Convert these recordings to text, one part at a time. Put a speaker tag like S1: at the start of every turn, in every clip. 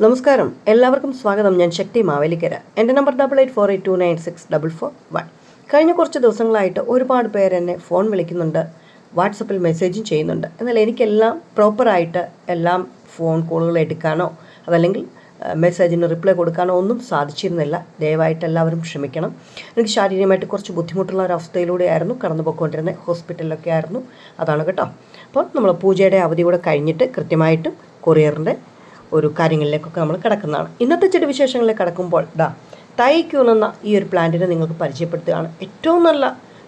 S1: നമസ്കാരം, എല്ലാവർക്കും സ്വാഗതം. ഞാൻ ശക്തി മാവേലിക്കര. എൻ്റെ നമ്പർ 8848296441. കഴിഞ്ഞ കുറച്ച് ദിവസങ്ങളായിട്ട് ഒരുപാട് പേര് എന്നെ ഫോൺ വിളിക്കുന്നുണ്ട്, വാട്സപ്പിൽ മെസ്സേജും ചെയ്യുന്നുണ്ട്. എന്നാൽ എനിക്കെല്ലാം പ്രോപ്പറായിട്ട് എല്ലാം ഫോൺ കോളുകൾ എടുക്കാനോ അതല്ലെങ്കിൽ മെസ്സേജിന് റിപ്ലൈ കൊടുക്കാനോ ഒന്നും സാധിച്ചിരുന്നില്ല. ദയവായിട്ട് എല്ലാവരും ക്ഷമിക്കണം. എനിക്ക് ശാരീരികമായിട്ട് കുറച്ച് ബുദ്ധിമുട്ടുള്ള ഒരവസ്ഥയിലൂടെയായിരുന്നു കടന്നു പോയിക്കൊണ്ടിരുന്നത്. ഹോസ്പിറ്റലിലൊക്കെ ആയിരുന്നു. അതാണ് കേട്ടോ. അപ്പോൾ നമ്മൾ പൂജയുടെ അവധി കൂടെ കഴിഞ്ഞിട്ട് കൃത്യമായിട്ടും കൊറിയറിൻ്റെ ഒരു കാര്യങ്ങളിലേക്കൊക്കെ നമ്മൾ കിടക്കുന്നതാണ്. ഇന്നത്തെ ചെടി വിശേഷങ്ങളിലേക്ക് കിടക്കുമ്പോൾ തൈക്യൂൺ എന്ന ഈ ഒരു പ്ലാന്റിനെ നിങ്ങൾക്ക് പരിചയപ്പെടുത്തുകയാണ്. ഏറ്റവും നല്ല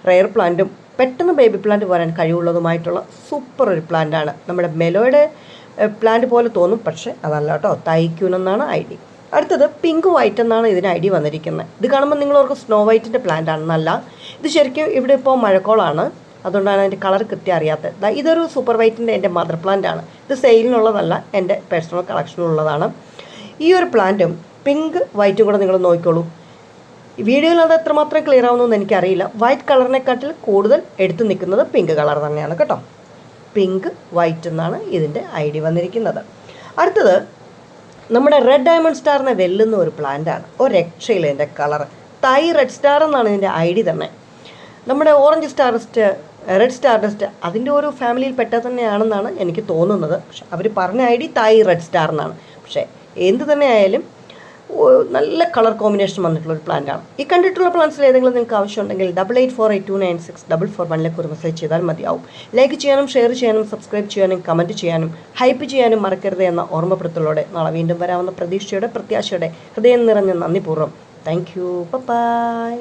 S1: റെയർ പ്ലാന്റും പെട്ടെന്ന് ബേബി പ്ലാന്റ് വരാൻ കഴിവുള്ളതുമായിട്ടുള്ള സൂപ്പർ ഒരു പ്ലാന്റാണ്. നമ്മുടെ മെലോയുടെ പ്ലാന്റ് പോലെ തോന്നും, പക്ഷേ അതല്ല കേട്ടോ. തൈക്യൂൺ എന്നാണ് ID. അടുത്തത് പിങ്ക് വൈറ്റ് എന്നാണ് ഇതിന് ID വന്നിരിക്കുന്നത്. ഇത് കാണുമ്പോൾ നിങ്ങൾ ഓർക്ക് സ്നോ വൈറ്റിൻ്റെ പ്ലാന്റ് ആണെന്നല്ല. ഇത് ശരിക്കും ഇവിടെ ഇപ്പോൾ മഴക്കോളാണ്, അതുകൊണ്ടാണ് അതിൻ്റെ കളർ കൃത്യം അറിയാത്തത്. ഇതൊരു സൂപ്പർ വൈറ്റിൻ്റെ എൻ്റെ മദർ പ്ലാന്റ് ആണ്. ഇത് സെയിലിനുള്ളതല്ല, എൻ്റെ പേഴ്സണൽ കളക്ഷനിലുള്ളതാണ്. ഈ ഒരു പ്ലാന്റും പിങ്ക് വൈറ്റും കൂടെ നിങ്ങൾ നോക്കിക്കോളൂ. വീഡിയോയിൽ അത് എത്രമാത്രം ക്ലിയർ ആവുന്നതെന്ന് എനിക്കറിയില്ല. വൈറ്റ് കളറിനെക്കാട്ടിൽ കൂടുതൽ എടുത്തു നിൽക്കുന്നത് പിങ്ക് കളർ തന്നെയാണ് കേട്ടോ. പിങ്ക് വൈറ്റ് എന്നാണ് ഇതിൻ്റെ ID വന്നിരിക്കുന്നത്. അടുത്തത് നമ്മുടെ റെഡ് ഡയമണ്ട് സ്റ്റാറിനെ വെല്ലുന്ന ഒരു പ്ലാന്റാണ്. ഒരു രക്ഷയില്ല എൻ്റെ കളർ. തൈ റെഡ് സ്റ്റാർ എന്നാണ് ഇതിൻ്റെ ID തന്നെ. നമ്മുടെ ഓറഞ്ച് സ്റ്റാർഡസ്റ്റ്, റെഡ് സ്റ്റാർഡസ്റ്റ് അതിൻ്റെ ഒരു ഫാമിലിയിൽ പെട്ടത് തന്നെയാണെന്നാണ് എനിക്ക് തോന്നുന്നത്. പക്ഷെ അവർ പറഞ്ഞ ID തായ് റെഡ് സ്റ്റാർ എന്നാണ്. പക്ഷേ എന്ത് തന്നെ ആയാലും നല്ല കളർ കോമ്പിനേഷൻ വന്നിട്ടുള്ളൊരു പ്ലാന്റാണ്. ഈ കണ്ടിട്ടുള്ള പ്ലാന്റ്സിൽ ഏതെങ്കിലും നിങ്ങൾക്ക് ആവശ്യമുണ്ടെങ്കിൽ 8848296441 ഒരു മെസ്സേജ് ചെയ്താൽ മതിയാവും. ലൈക്ക് ചെയ്യാനും ഷെയർ ചെയ്യാനും സബ്സ്ക്രൈബ് ചെയ്യാനും കമൻറ്റ് ചെയ്യാനും ഹൈപ്പ് ചെയ്യാനും മറക്കരുത് എന്ന ഓർമ്മപ്പെടുത്തലോടെ നാളെ വീണ്ടും വരാവുന്ന പ്രതീക്ഷയോടെ പ്രത്യാശയോടെ ഹൃദയം നിറഞ്ഞ നന്ദിപൂർവ്വം. Thank you. ബൈ.